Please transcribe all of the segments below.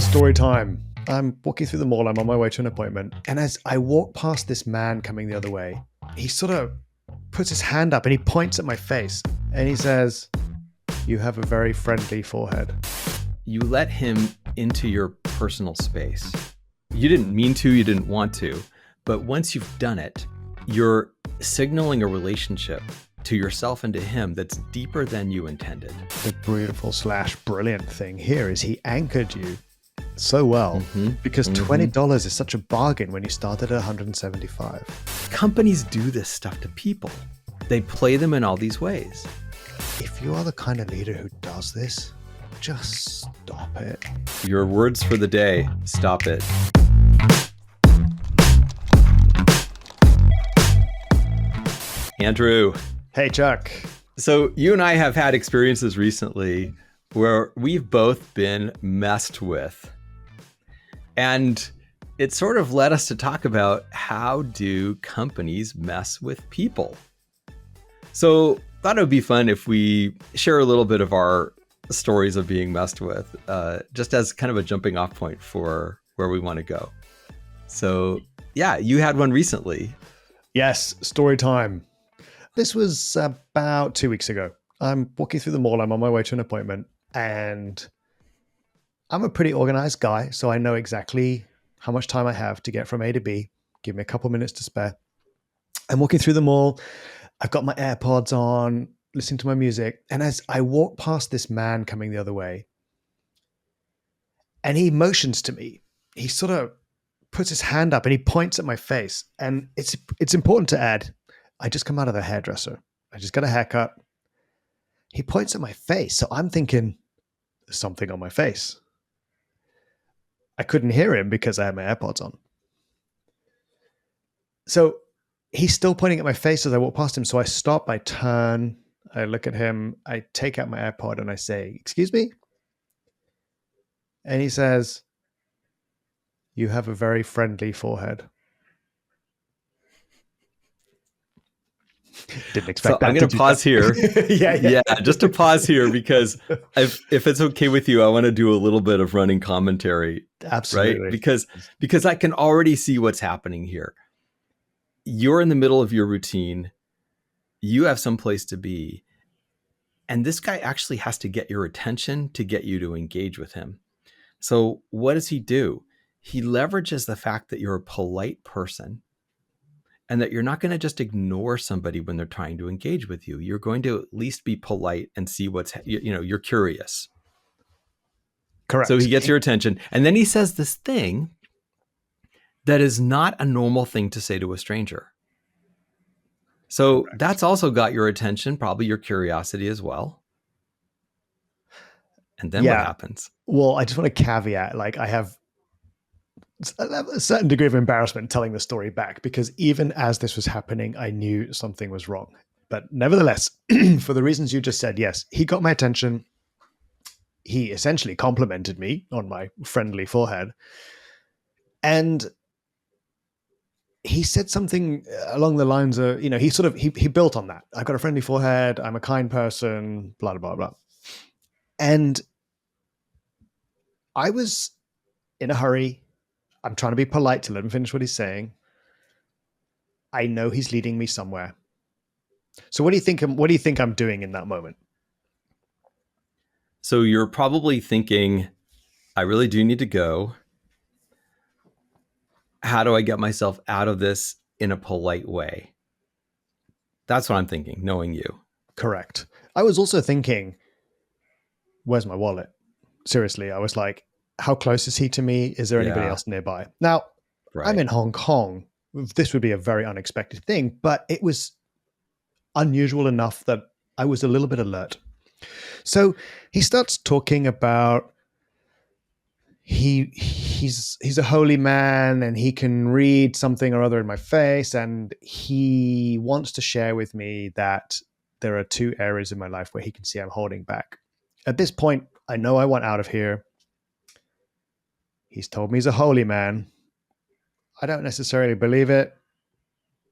Story time. I'm walking through the mall. I'm on my way to an appointment. And as I walk past this man coming the other way, he sort of puts his hand up and he points at my face and he says, "You have a very friendly forehead." You let him into your personal space. You didn't mean to, you didn't want to, but once you've done it, you're signaling a relationship to yourself and to him that's deeper than you intended. The beautiful / brilliant thing here is he anchored you so well because $20 is such a bargain when you started at $175. Companies do this stuff to people. They play them in all these ways. If you are the kind of leader who does this, just stop it. Your words for the day: stop it. Andrew. Hey, Chuck. So you and I have had experiences recently where we've both been messed with. And it sort of led us to talk about, how do companies mess with people? So thought it would be fun if we share a little bit of our stories of being messed with, just as kind of a jumping off point for where we want to go. So yeah, you had one recently. Yes, story time. This was about 2 weeks ago. I'm walking through the mall. I'm on my way to an appointment and I'm a pretty organized guy, so I know exactly how much time I have to get from A to B. Give me a couple minutes to spare. I'm walking through the mall. I've got my AirPods on, listening to my music. And as I walk past this man coming the other way, and he motions to me, he sort of puts his hand up and he points at my face. And it's important to add, I just come out of the hairdresser. I just got a haircut. He points at my face. So I'm thinking, there's something on my face. I couldn't hear him because I had my AirPods on. So he's still pointing at my face as I walk past him. So I stop, I turn, I look at him, I take out my AirPod and I say, "Excuse me?" And he says, "You have a very friendly forehead." Didn't expect that. I'm going to pause here. Yeah, just to pause here, because if it's okay with you, I want to do a little bit of running commentary. Absolutely. Right? Because I can already see what's happening here. You're in the middle of your routine. You have some place to be. And this guy actually has to get your attention to get you to engage with him. So what does he do? He leverages the fact that you're a polite person and that you're not going to just ignore somebody when they're trying to engage with you. You're going to at least be polite and see you're curious. Correct. So he gets your attention. And then he says this thing that is not a normal thing to say to a stranger. So that's also got your attention, probably your curiosity as well. And then what happens? Well, I just want to caveat, I have a certain degree of embarrassment telling the story back, because even as this was happening, I knew something was wrong. But nevertheless, for the reasons you just said, yes, he got my attention. He essentially complimented me on my friendly forehead. And he said something along the lines of, he built on that. I've got a friendly forehead. I'm a kind person, blah, blah, blah. And I was in a hurry. I'm trying to be polite to let him finish what he's saying. I know he's leading me somewhere. So what do you think I'm doing in that moment? So you're probably thinking, I really do need to go. How do I get myself out of this in a polite way? That's what I'm thinking, knowing you. Correct. I was also thinking, where's my wallet? Seriously, I was like, how close is he to me? Is there anybody else nearby? Now, I'm in Hong Kong. This would be a very unexpected thing, but it was unusual enough that I was a little bit alert. So he starts talking about he's a holy man and he can read something or other in my face, and he wants to share with me that there are 2 areas in my life where he can see I'm holding back. At this point, I know I want out of here. He's told me he's a holy man. I don't necessarily believe it,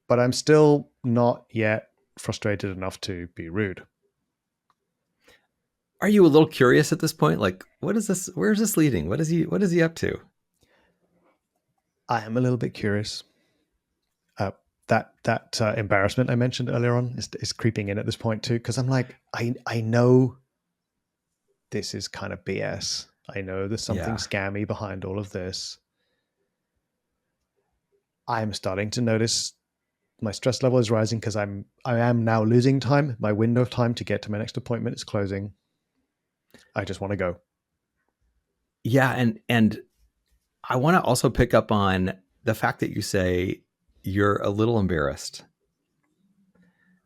but I'm still not yet frustrated enough to be rude. Are you a little curious at this point? Like, what is this? Where is this leading? What is he up to? I am a little bit curious. That embarrassment I mentioned earlier on is creeping in at this point too, because I'm like, I know this is kind of BS. I know there's something Yeah. scammy behind all of this. I'm starting to notice my stress level is rising because I am now losing time. My window of time to get to my next appointment is closing. I just want to go. Yeah, and I want to also pick up on the fact that you say you're a little embarrassed,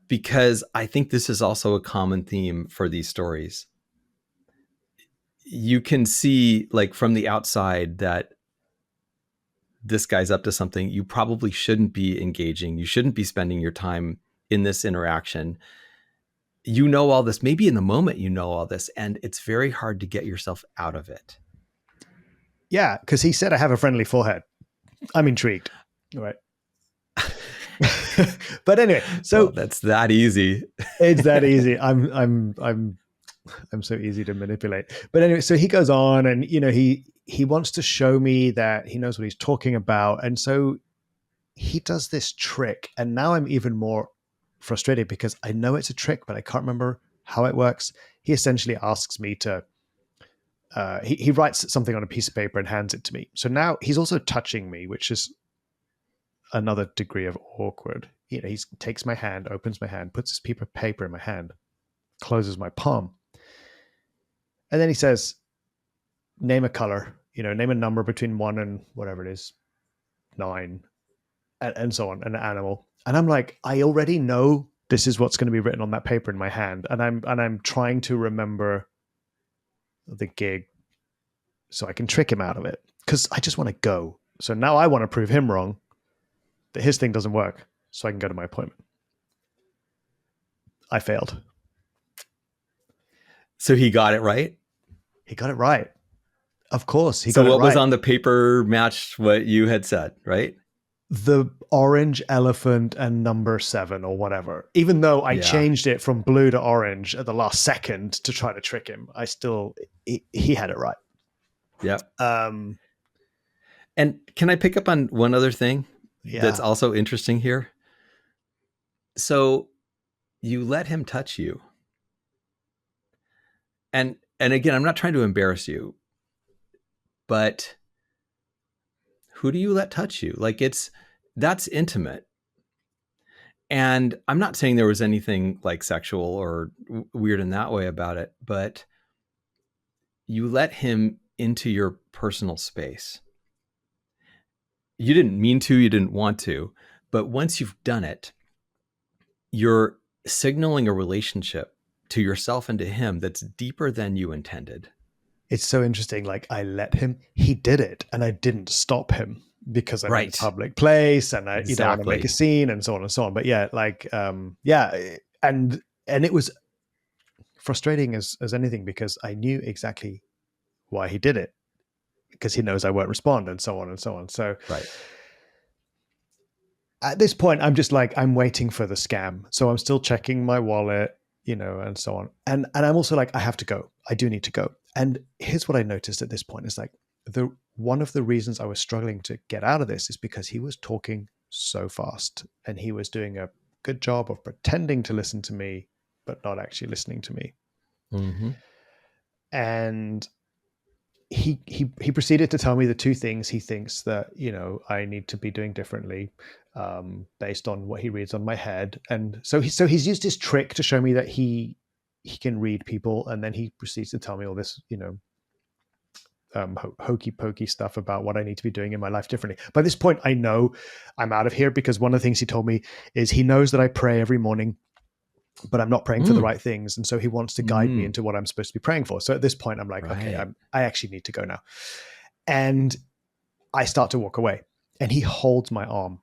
because I think this is also a common theme for these stories. You can see, like, from the outside that this guy's up to something. You probably shouldn't be engaging. You shouldn't be spending your time in this interaction. You know all this. Maybe in the moment you know all this, and it's very hard to get yourself out of it. Yeah, because he said I have a friendly forehead. I'm intrigued. All right. But anyway, so well, that's that easy. it's that easy. I'm so easy to manipulate. But anyway, so he goes on, and he wants to show me that he knows what he's talking about, and so he does this trick, and now I'm even more frustrated because I know it's a trick, but I can't remember how it works. He essentially asks me to. He writes something on a piece of paper and hands it to me. So now he's also touching me, which is another degree of awkward. He takes my hand, opens my hand, puts this piece of paper in my hand, closes my palm. And then he says, name a color, name a number between 1 and whatever it is, 9, and so on, an animal. And I'm like, I already know this is what's going to be written on that paper in my hand. And I'm trying to remember the gig so I can trick him out of it, because I just want to go. So now I want to prove him wrong, that his thing doesn't work, so I can go to my appointment. I failed. So he got it right? He got it right. Of course, he so got it right. So what was on the paper matched what you had said, right? The orange elephant and number 7 or whatever. Even though I changed it from blue to orange at the last second to try to trick him, he had it right. Yeah. And can I pick up on one other thing that's also interesting here? So you let him touch you. And again, I'm not trying to embarrass you, but who do you let touch you? Like, that's intimate. And I'm not saying there was anything like sexual or weird in that way about it, but you let him into your personal space. You didn't mean to, you didn't want to, but once you've done it, you're signaling a relationship to yourself and to him that's deeper than you intended. It's so interesting. Like, I let him, he did it, and I didn't stop him because I'm in a public place and I don't want to make a scene and so on and so on. But and it was frustrating as anything, because I knew exactly why he did it, because he knows I won't respond and so on and so on. So at this point, I'm just like, I'm waiting for the scam. So I'm still checking my wallet, and so on. And I'm also like, I have to go. I do need to go. And here's what I noticed at this point is like, one of the reasons I was struggling to get out of this is because he was talking so fast, and he was doing a good job of pretending to listen to me, but not actually listening to me. Mm-hmm. And he proceeded to tell me the 2 things he thinks that, I need to be doing differently, based on what he reads on my head. And so he's used his trick to show me that he can read people. And then he proceeds to tell me all this, hokey pokey stuff about what I need to be doing in my life differently. By this point, I know I'm out of here, because one of the things he told me is he knows that I pray every morning, but I'm not praying for the right things. And so he wants to guide me into what I'm supposed to be praying for. So at this point, I'm like, okay, I actually need to go now. And I start to walk away, and he holds my arm.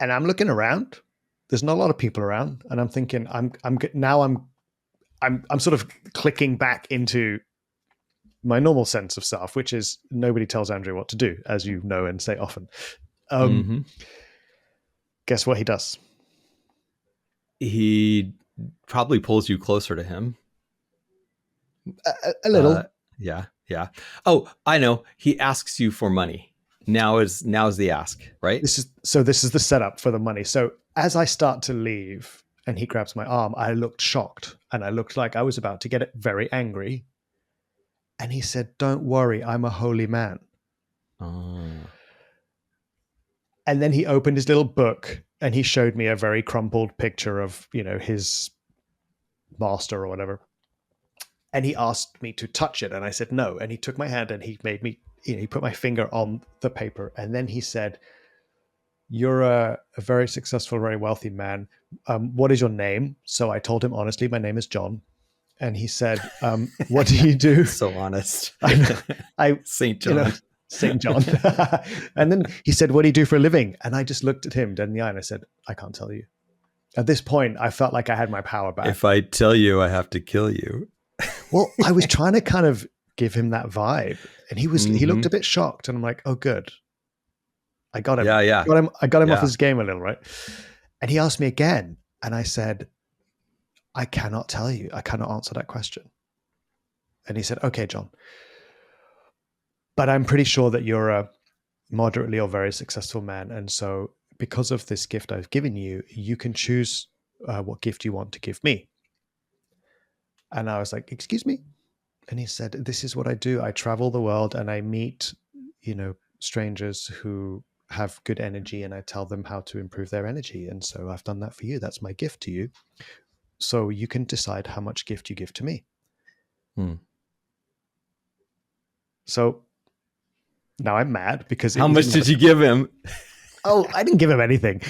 And I'm looking around. There's not a lot of people around. And I'm thinking, I'm sort of clicking back into my normal sense of self, which is nobody tells Andrew what to do, as you know and say often. Guess what he does? He probably pulls you closer to him. A little. Yeah. Yeah. Oh, I know. He asks you for money. Now is the ask, right? This is the setup for the money. So as I start to leave and he grabs my arm, I looked shocked and I looked like I was about to get very angry. And he said, "Don't worry, I'm a holy man." Oh. And then he opened his little book and he showed me a very crumpled picture of, his master or whatever. And he asked me to touch it. And I said, no. And he took my hand and he made me, he put my finger on the paper. And then he said, "You're a very successful, very wealthy man. What is your name?" So I told him honestly, my name is John. And he said, "What do you do?" So honest. I St. John. St. John. And then he said, "What do you do for a living?" And I just looked at him dead in the eye and I said, "I can't tell you." At this point, I felt like I had my power back. If I tell you, I have to kill you. Well, I was trying to kind of give him that vibe. And he looked a bit shocked. And I'm like, oh, good. I got him. Yeah. I got him off his game a little, right? And he asked me again. And I said, "I cannot tell you. I cannot answer that question." And he said, "Okay, John. But I'm pretty sure that you're a moderately or very successful man. And so because of this gift I've given you, you can choose what gift you want to give me." And I was like, "Excuse me?" And he said, "This is what I do. I travel the world and I meet, strangers who have good energy and I tell them how to improve their energy. And so I've done that for you. That's my gift to you. So you can decide how much gift you give to me." So now I'm mad because how much did you give him? Oh, I didn't give him anything.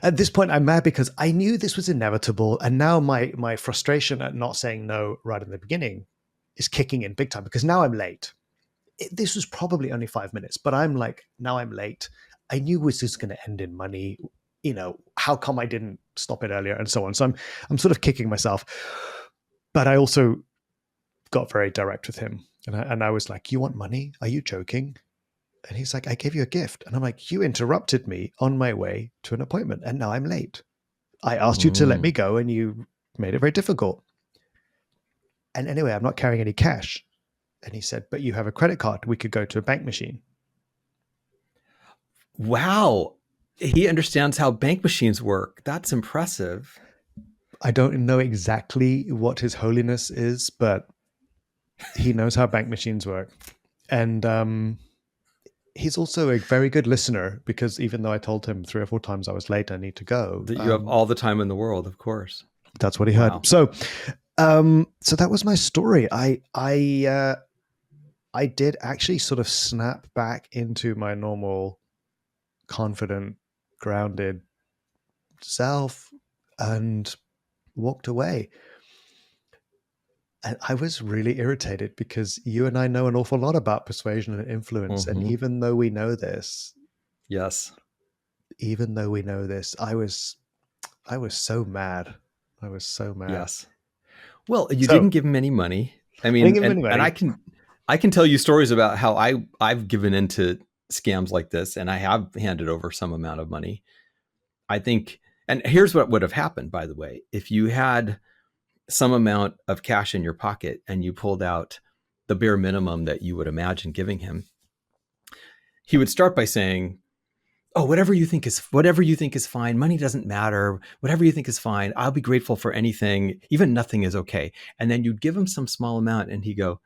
At this point, I'm mad because I knew this was inevitable. And now my frustration at not saying no right in the beginning is kicking in big time because now I'm late. This was probably only 5 minutes, but I'm like, now I'm late. I knew this was going to end in money. How come I didn't stop it earlier and so on. So I'm sort of kicking myself. But I also got very direct with him. And I was like, "You want money? Are you joking?" And he's like, "I gave you a gift." And I'm like, "You interrupted me on my way to an appointment and now I'm late. I asked you to let me go and you made it very difficult. And anyway, I'm not carrying any cash." And he said, "But you have a credit card. We could go to a bank machine." Wow. He understands how bank machines work. That's impressive. I don't know exactly what his holiness is, but he knows how bank machines work. And he's also a very good listener because even though I told him 3 or 4 times I was late, I need to go. That you have all the time in the world, of course. That's what he heard. So that was my story. I did actually sort of snap back into my normal, confident, grounded self and walked away. And I was really irritated because you and I know an awful lot about persuasion and influence. And even though we know this, I was so mad. I was so mad. Yes. Well, you didn't give him any money. I mean, and I can tell you stories about how I've given into scams like this, and I have handed over some amount of money. I think, and here's what would have happened, by the way, if you had some amount of cash in your pocket and you pulled out the bare minimum that you would imagine giving him, he would start by saying, "Oh, whatever you think is fine. Money doesn't matter. Whatever you think is fine. I'll be grateful for anything. Even nothing is okay." And then you'd give him some small amount and he'd go,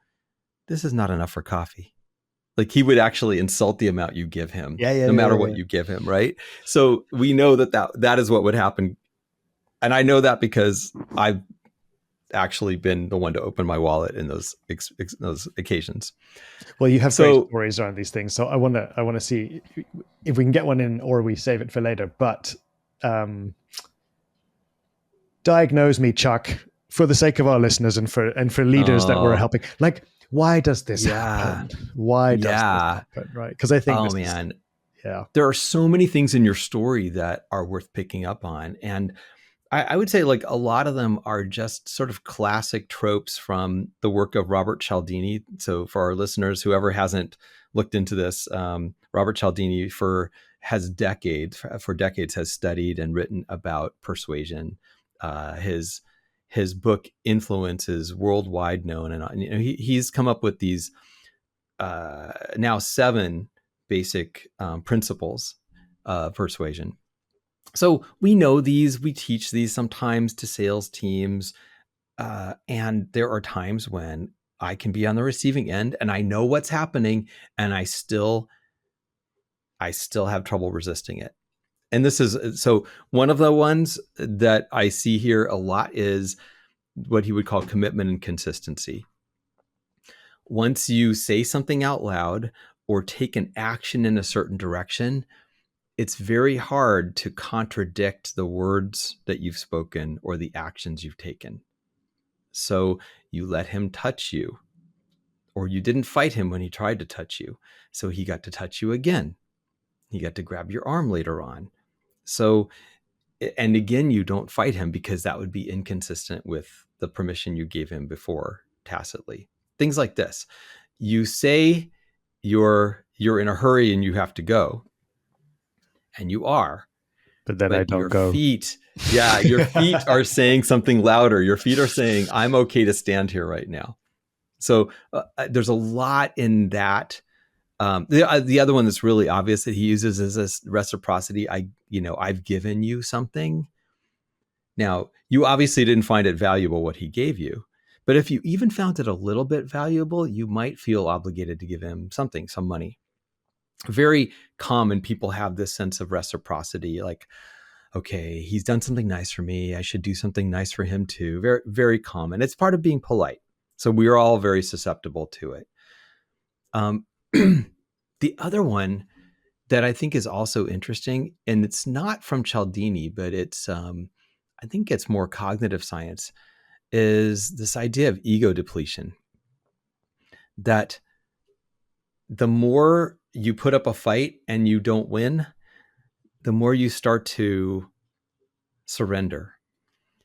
"This is not enough for coffee." Like he would actually insult the amount you give him, no matter what you give him, right? So we know that is what would happen. And I know that because I've actually been the one to open my wallet in those occasions. Well, you have great stories around these things, so I want to see if we can get one in, or we save it for later. But diagnose me, Chuck, for the sake of our listeners and for leaders that we're helping. Like, why does this happen? Why does this happen? Right? Because I think, there are so many things in your story that are worth picking up on, and I would say like a lot of them are just sort of classic tropes from the work of Robert Cialdini. So for our listeners, whoever hasn't looked into this, Robert Cialdini for decades has studied and written about persuasion His book Influence is worldwide known, and he's come up with these now 7 basic principles of persuasion. So we know these, we teach these sometimes to sales teams, and there are times when I can be on the receiving end and I know what's happening, and I still have trouble resisting it. And this is, so one of the ones that I see here a lot is what he would call commitment and consistency. Once you say something out loud or take an action in a certain direction, it's very hard to contradict the words that you've spoken or the actions you've taken. So you let him touch you, or you didn't fight him when he tried to touch you, so he got to touch you again. He got to grab your arm later on. So, and again, you don't fight him because that would be inconsistent with the permission you gave him before tacitly. Things like this. You say you're in a hurry and you have to go, and you are. But then I don't go. Your feet are saying something louder. Your feet are saying, I'm okay to stand here right now. So there's a lot in that. The other one that's really obvious that he uses is this reciprocity. I've given you something. Now, you obviously didn't find it valuable what he gave you, but if you even found it a little bit valuable, you might feel obligated to give him something, some money. Very common. People have this sense of reciprocity, like, okay, he's done something nice for me, I should do something nice for him too. Very, very common. It's part of being polite. So we're all very susceptible to it. The other one that I think is also interesting, and it's not from Cialdini, but it's, I think it's more cognitive science, is this idea of ego depletion. That the more you put up a fight and you don't win, the more you start to surrender.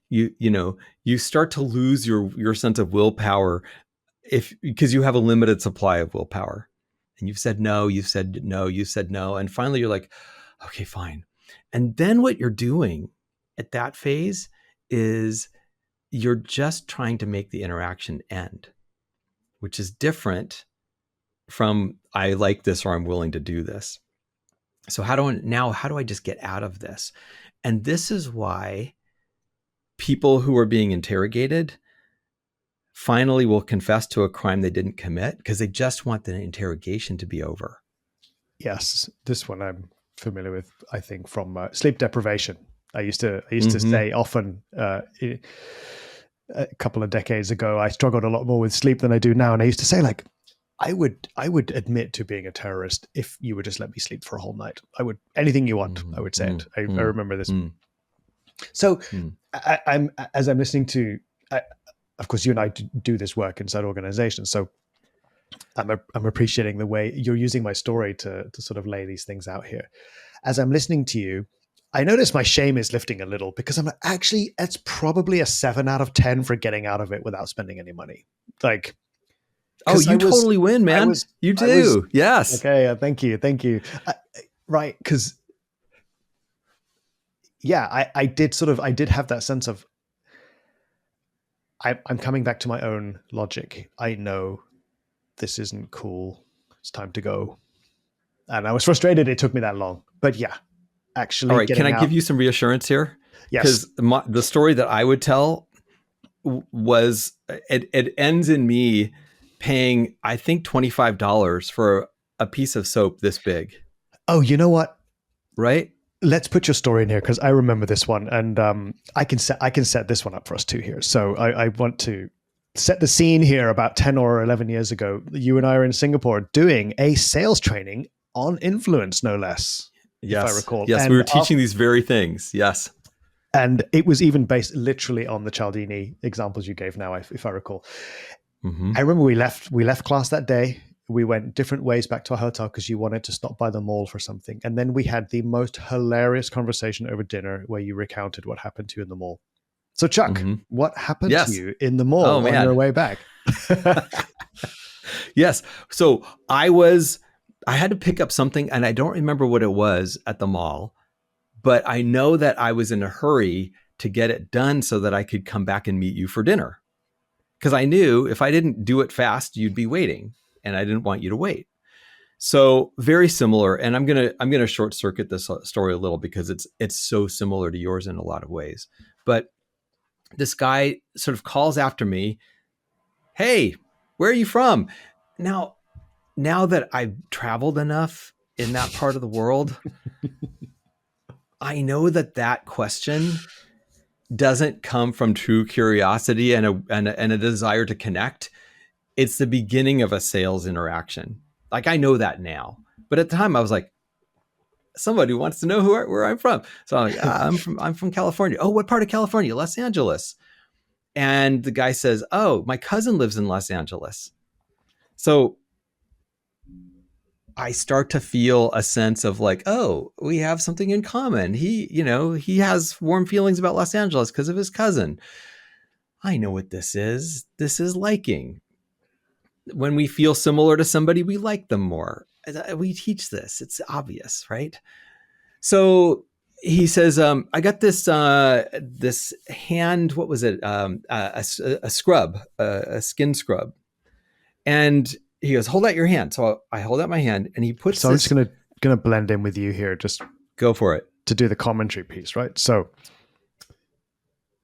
You start to lose your sense of willpower because you have a limited supply of willpower. And you've said no, you've said no, you said no. And finally you're like, okay, fine. And then what you're doing at that phase is you're just trying to make the interaction end, which is different from I like this or I'm willing to do this. So how do I just get out of this? And this is why people who are being interrogated finally will confess to a crime they didn't commit because they just want the interrogation to be over. Yes, this one I'm familiar with, I think, from sleep deprivation. I used to say often a couple of decades ago, I struggled a lot more with sleep than I do now. And I used to say, like, I would admit to being a terrorist if you would just let me sleep for a whole night. I would, anything you want, I would say it. I remember this. So I'm as I'm listening to, of course, you and I do this work inside organizations. So I'm appreciating the way you're using my story to sort of lay these things out here. As I'm listening to you, I notice my shame is lifting a little because I'm actually, it's probably a 7 out of 10 for getting out of it without spending any money. Like, oh, you totally win, man. You do. Yes. Okay. Thank you. Right. Because yeah, I did have that sense of, I'm coming back to my own logic. I know this isn't cool. It's time to go. And I was frustrated it took me that long. But yeah, actually. All right. Can I give you some reassurance here? Yes. Because the story that I would tell was, it ends in me paying, I think, $25 for a piece of soap this big. Oh, you know what? Right? Let's put your story in here because I remember this one, and I can set this one up for us too here. So I want to set the scene here. About 10 or 11 years ago, you and I are in Singapore doing a sales training on influence, no less. Yes, if I recall. Yes, and we were teaching these very things. Yes, and it was even based literally on the Cialdini examples you gave now, if I recall. I remember we left class that day. We went different ways back to our hotel because you wanted to stop by the mall for something. And then we had the most hilarious conversation over dinner where you recounted what happened to you in the mall. So Chuck, what happened to you in the mall on your way back? Yes. So I had to pick up something and I don't remember what it was at the mall, but I know that I was in a hurry to get it done so that I could come back and meet you for dinner. Because I knew if I didn't do it fast, you'd be waiting, and I didn't want you to wait. So very similar. And I'm gonna short circuit this story a little because it's so similar to yours in a lot of ways. But this guy sort of calls after me, "Hey, where are you from?" Now that I've traveled enough in that part of the world, I know that question doesn't come from true curiosity and a desire to connect. It's the beginning of a sales interaction. Like, I know that now, but at the time I was like, somebody wants to know where I'm from. So I'm like, I'm from California. Oh, what part of California? Los Angeles. And the guy says, oh, my cousin lives in Los Angeles. So I start to feel a sense of like, oh, we have something in common. He has warm feelings about Los Angeles because of his cousin. I know what this is. This is liking. When we feel similar to somebody, we like them more. We teach this. It's obvious, right? So he says, I got this hand, what was it? A scrub, a skin scrub. And he goes, hold out your hand. So I hold out my hand, and he puts. So I'm just gonna blend in with you here. Just go for it to do the commentary piece, right? So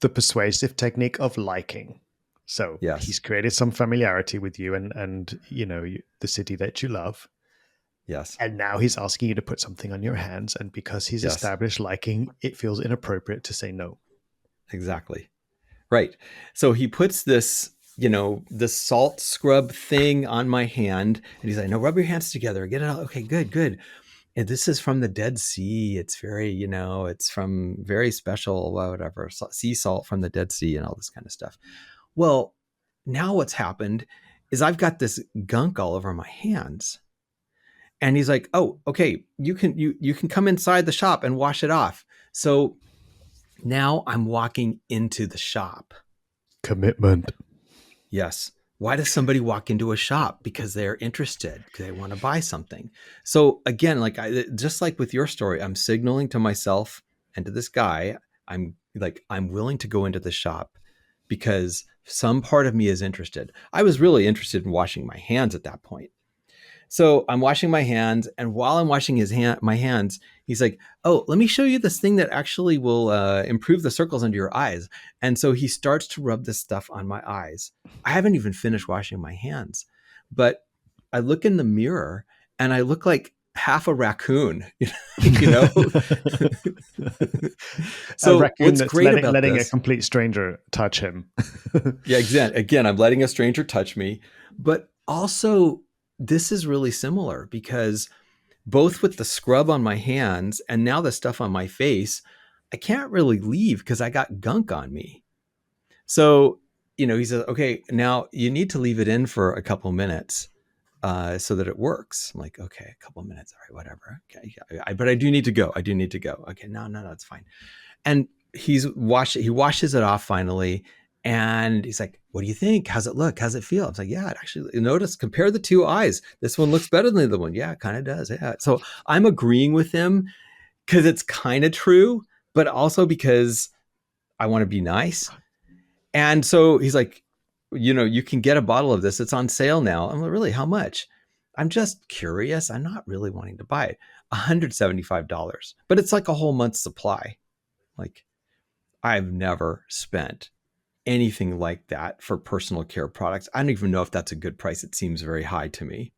the persuasive technique of liking. So yes. He's created some familiarity with you and the city that you love. Yes. And now he's asking you to put something on your hands, and because he's established liking, it feels inappropriate to say no. Exactly. Right. So he puts this salt scrub thing on my hand, and he's like, no, rub your hands together, get it out. Okay, good. And this is from the Dead Sea. It's very, it's from very special, whatever, sea salt from the Dead Sea and all this kind of stuff. Well, now what's happened is I've got this gunk all over my hands. And he's like, oh, okay, you can come inside the shop and wash it off. So now I'm walking into the shop. Commitment. Yes. Why does somebody walk into a shop? Because they're interested, because they want to buy something. So again, just like with your story, I'm signaling to myself and to this guy, I'm willing to go into the shop because some part of me is interested. I was really interested in washing my hands at that point. So I'm washing my hands, and while I'm washing my hands, he's like, oh, let me show you this thing that actually will improve the circles under your eyes. And so he starts to rub this stuff on my eyes. I haven't even finished washing my hands, but I look in the mirror and I look like half a raccoon, So a raccoon what's that's great about letting this, a complete stranger touch him. Yeah, again, I'm letting a stranger touch me, but also this is really similar because both with the scrub on my hands and now the stuff on my face, I can't really leave because I got gunk on me. So, he says, okay, now you need to leave it in for a couple minutes so that it works. I'm like, okay, a couple minutes. All right, whatever. Okay. But I do need to go. Okay, no, it's fine. And he washes it off finally. And he's like, what do you think? How's it look? How's it feel? I was like, yeah, compare the two eyes. This one looks better than the other one. Yeah, it kind of does. Yeah. So I'm agreeing with him because it's kind of true, but also because I want to be nice. And so he's like, you can get a bottle of this. It's on sale now. I'm like, really? How much? I'm just curious. I'm not really wanting to buy it. $175, but it's like a whole month's supply. Like, I've never spent anything like that for personal care products. I don't even know if that's a good price. It seems very high to me.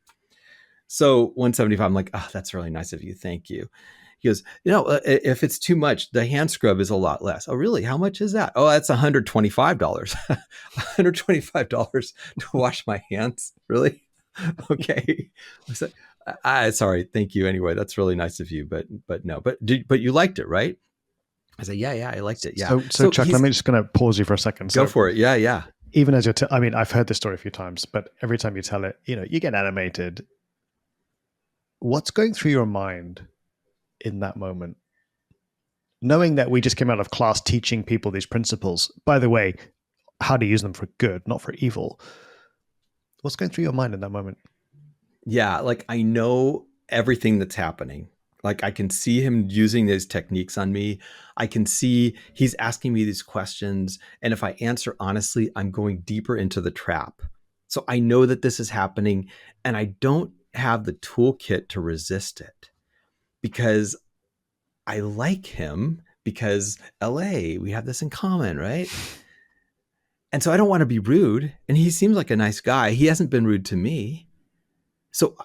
So 175, I'm like, oh, that's really nice of you. Thank you. He goes, if it's too much, the hand scrub is a lot less. Oh, really? How much is that? Oh, that's $125. $125 to wash my hands. Really? Okay. I said, sorry. Thank you. Anyway, that's really nice of you. But no, but you liked it, right? I said, yeah, I liked it. Yeah. So Chuck, let me just going to pause you for a second. Go for it. Yeah. Even as you're, I've heard this story a few times, but every time you tell it, you get animated. What's going through your mind in that moment? Knowing that we just came out of class teaching people these principles, by the way, how to use them for good, not for evil. What's going through your mind in that moment? Yeah, I know everything that's happening. Like I can see him using these techniques on me. I can see he's asking me these questions. And if I answer honestly, I'm going deeper into the trap. So I know that this is happening and I don't have the toolkit to resist it because I like him because LA, we have this in common, right? And so I don't want to be rude. And he seems like a nice guy. He hasn't been rude to me. So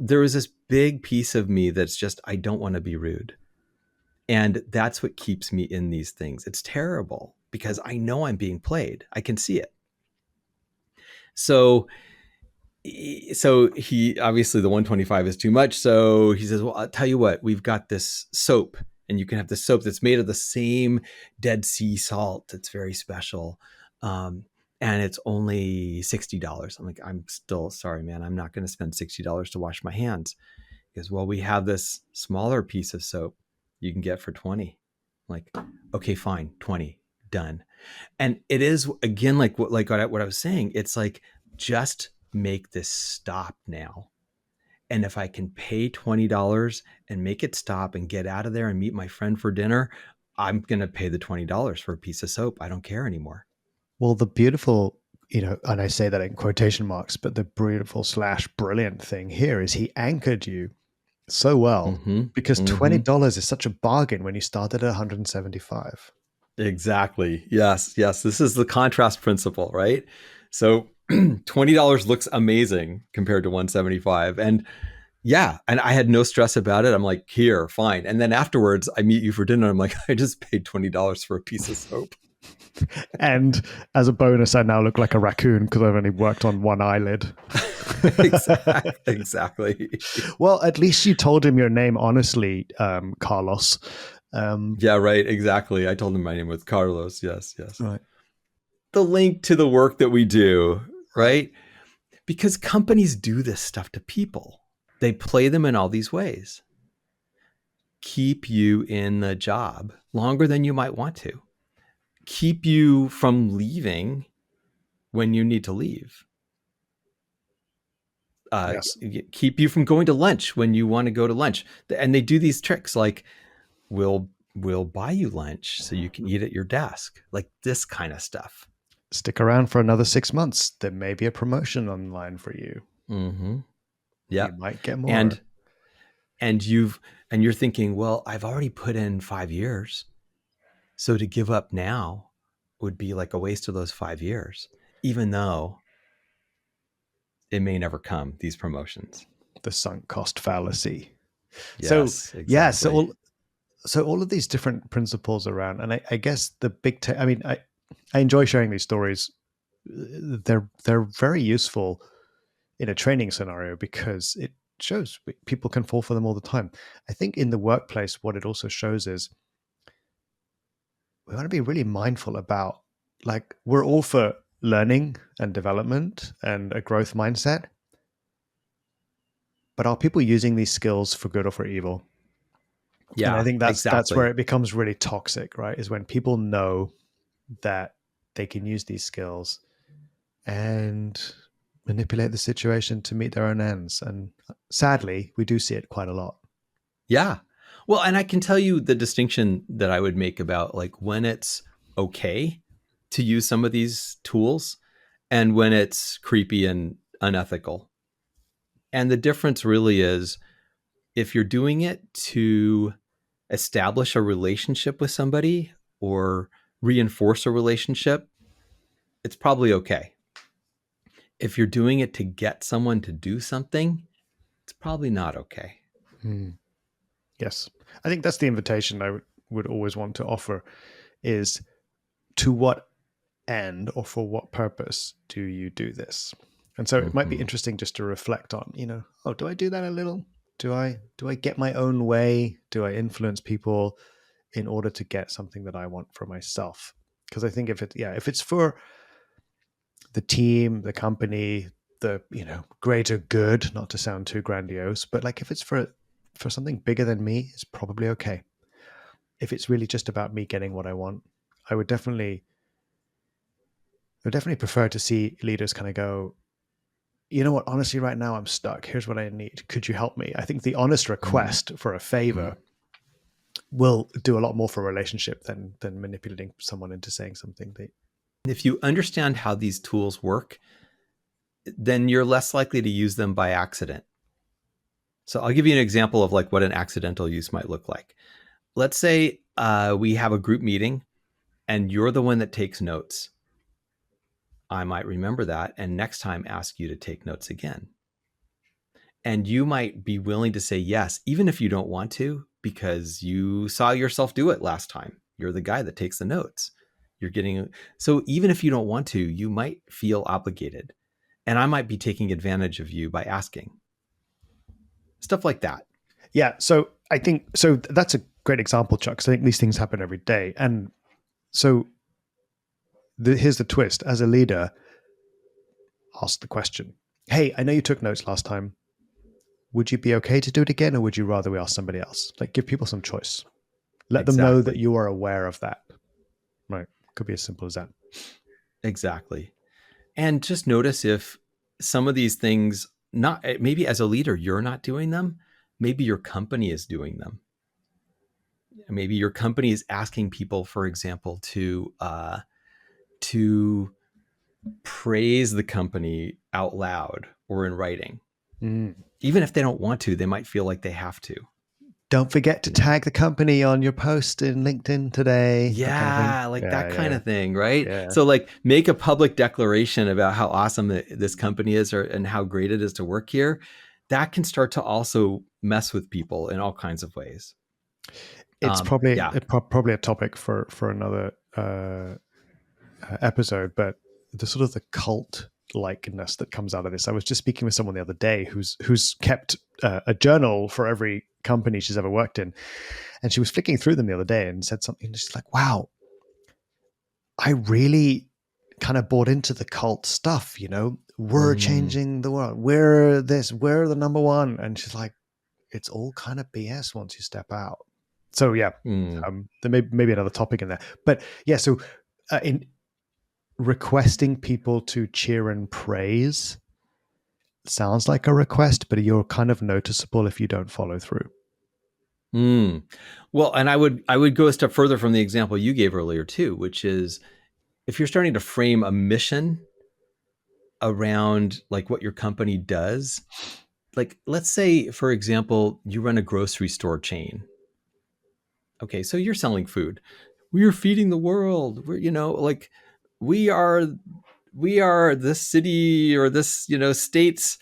there was this big piece of me that's just, I don't want to be rude. And that's what keeps me in these things. It's terrible because I know I'm being played. I can see it. So he obviously the 125 is too much. So he says, well, I'll tell you what, we've got this soap and you can have this soap that's made of the same Dead Sea salt. It's very special. And it's only $60. I'm like, I'm still sorry, man. I'm not going to spend $60 to wash my hands. He goes, well, we have this smaller piece of soap you can get for 20. I'm like, okay, fine, 20, done. And it is again, like what I was saying, it's like, just make this stop now. And if I can pay $20 and make it stop and get out of there and meet my friend for dinner, I'm going to pay the $20 for a piece of soap. I don't care anymore. Well, the beautiful, and I say that in quotation marks, but the beautiful / brilliant thing here is he anchored you so well because $20 is such a bargain when you started at 175. Exactly. Yes. This is the contrast principle, right? So $20 looks amazing compared to 175. And yeah, and I had no stress about it. I'm like, here, fine. And then afterwards I meet you for dinner. I'm like, I just paid $20 for a piece of soap. And as a bonus, I now look like a raccoon because I've only worked on one eyelid. Exactly. Well, at least you told him your name honestly, Carlos. Yeah, right. Exactly. I told him my name was Carlos. Yes. Right. The link to the work that we do, right? Because companies do this stuff to people. They play them in all these ways. Keep you in the job longer than you might want to. Keep you from leaving when you need to leave. Yes. Keep you from going to lunch when you want to go to lunch. And they do these tricks like, we'll buy you lunch so you can eat at your desk. Like this kind of stuff. Stick around for another 6 months. There may be a promotion online for you. Mm-hmm. Yeah. You might get more. And you're thinking, well, I've already put in 5 years. So to give up now would be like a waste of those 5 years, even though it may never come, these promotions. The sunk cost fallacy. Yes, so, exactly. Yeah, so all of these different principles around, and I guess the big, I enjoy sharing these stories. They're very useful in a training scenario because it shows people can fall for them all the time. I think in the workplace, what it also shows is we want to be really mindful about, like, we're all for learning and development and a growth mindset, but are people using these skills for good or for evil? Yeah, and I think that's exactly. where it becomes really toxic, right? Is when people know that they can use these skills and manipulate the situation to meet their own ends. And sadly, we do see it quite a lot. Yeah. Well, and I can tell you the distinction that I would make about like when it's okay to use some of these tools and when it's creepy and unethical. And the difference really is if you're doing it to establish a relationship with somebody or reinforce a relationship, it's probably okay. If you're doing it to get someone to do something, it's probably not okay. Yes. I think that's the invitation I would always want to offer is, to what end or for what purpose do you do this? And so it might be interesting just to reflect on, do I do that a little? Do I get my own way? Do I influence people in order to get something that I want for myself? Because I think if it's for the team, the company, the greater good, not to sound too grandiose, but like if it's for something bigger than me, it's probably okay. If it's really just about me getting what I want, I would definitely prefer to see leaders kind of go, you know what, honestly, right now I'm stuck. Here's what I need. Could you help me? I think the honest Mm, request for a favor will do a lot more for a relationship than manipulating someone into saying something. if you understand how these tools work, then you're less likely to use them by accident. So I'll give you an example of like what an accidental use might look like. Let's say we have a group meeting and you're the one that takes notes. I might remember that and next time ask you to take notes again. And you might be willing to say yes, even if you don't want to, because you saw yourself do it last time. You're the guy that takes the notes. You're getting, so even if you don't want to, you might feel obligated. And I might be taking advantage of you by asking. Stuff like that. Yeah. So I think, so that's a great example, Chuck, because I think these things happen every day. And so here's the twist. As a leader, ask the question, hey, I know you took notes last time. Would you be okay to do it again, or would you rather we ask somebody else? Like, give people some choice. Let them know that Exactly. you are aware of that. Right. Could be as simple as that. Exactly. And just notice if some of these things, not maybe as a leader, you're not doing them. Maybe your company is doing them. Maybe your company is asking people, for example, to praise the company out loud or in writing. Mm. Even if they don't want to, they might feel like they have to. Don't forget to You know? tag the company on your post in LinkedIn today. That kind of thing. Yeah, like that kind Yeah. of thing, right? Yeah. So like make a public declaration about how awesome this company is and how great it is to work here. That can start to also mess with people in all kinds of ways. It's probably Yeah. probably a topic for another episode, but the sort of the cult likeness that comes out of this. I was just speaking with someone the other day who's kept a journal for every company she's ever worked in, and she was flicking through them the other day and said something. And she's like, "Wow, I really kind of bought into the cult stuff. You know, we're Mm, changing the world. We're this. We're the number one." And she's like, "It's all kind of BS once you step out." So yeah, mm. there may maybe another topic in there, but yeah. So in requesting people to cheer and praise sounds like a request, but you're kind of noticeable if you don't follow through. Mm. Well, and I would go a step further from the example you gave earlier too, which is if you're starting to frame a mission around like what your company does, like let's say for example, you run a grocery store chain. Okay, so you're selling food. We are feeding the world. We're, like we are we are this city or this, state's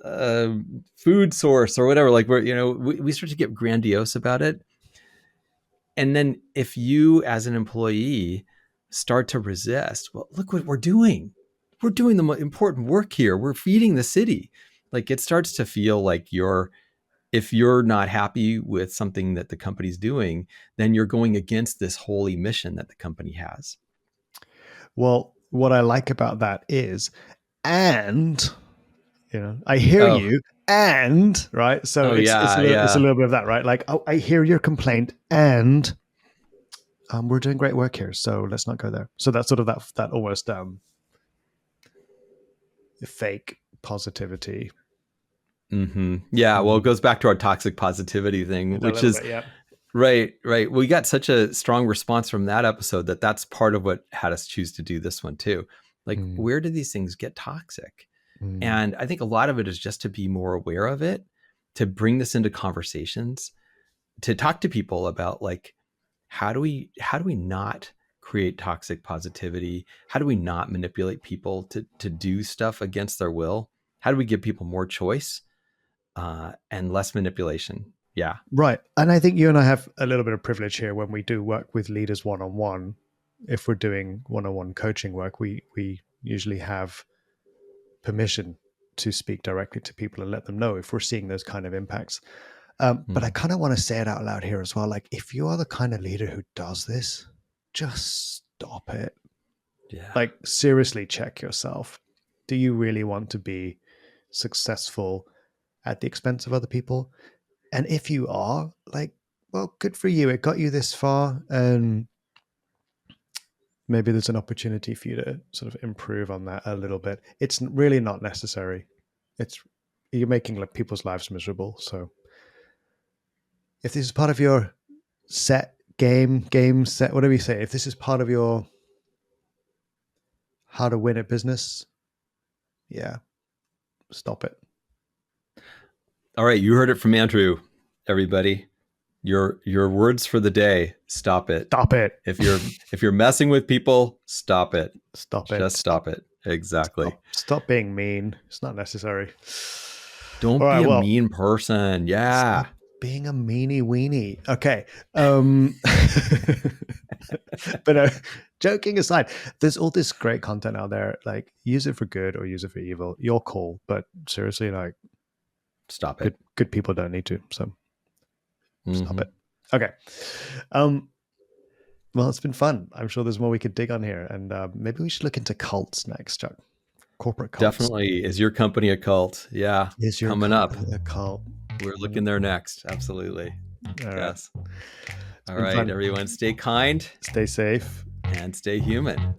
uh, food source or whatever. Like we start to get grandiose about it. And then if you as an employee start to resist, well, look what we're doing. We're doing the important work here. We're feeding the city. Like it starts to feel like if you're not happy with something that the company's doing, then you're going against this holy mission that the company has. Well, what I like about that is, and I hear Oh, you, and right. So oh it's yeah, it's a yeah. little bit of that, right? Like, oh, I hear your complaint, and we're doing great work here, so let's not go there. So that's sort of that almost fake positivity. Yeah, well, it Mm. goes back to our toxic positivity thing, A which little is bit, yeah. right, right. We got such a strong response from that episode that's part of what had us choose to do this one too. Like, Mm. where do these things get toxic? Mm. And I think a lot of it is just to be more aware of it, to bring this into conversations, to talk to people about like how do we not create toxic positivity? How do we not manipulate people to do stuff against their will? How do we give people more choice and less manipulation? Yeah. Right. And I think you and I have a little bit of privilege here when we do work with leaders one on one. If we're doing one on one coaching work, we usually have permission to speak directly to people and let them know if we're seeing those kind of impacts. But I Mm. kind of want to say it out loud here as well. Like, if you are the kind of leader who does this, just stop it. Yeah. Like, seriously, check yourself. Do you really want to be successful at the expense of other people? And if you are, like, well, good for you. It got you this far. And maybe there's an opportunity for you to sort of improve on that a little bit. It's really not necessary. You're making like people's lives miserable. So if this is part of your game set, whatever you say, if this is part of your how to win at business, yeah, stop it. All right, you heard it from Andrew, everybody. Your words for the day: stop it. Stop it. If you're messing with people, stop it. Stop it. Just stop it. Exactly. Stop being mean. It's not necessary. Don't be a mean person. Yeah. Being a meanie weenie. Okay. But joking aside, there's all this great content out there. Like, use it for good or use it for evil. Your call. But seriously, like, stop it. Good people don't need to. So stop it. Okay. Well, it's been fun. I'm sure there's more we could dig on here, and maybe we should look into cults next, Chuck. Corporate cults. Definitely. Is your company a cult? Yeah. Is your coming up a cult? We're looking there next. Absolutely. All yes. Right. All right, everyone. Stay kind. Stay safe. And stay human.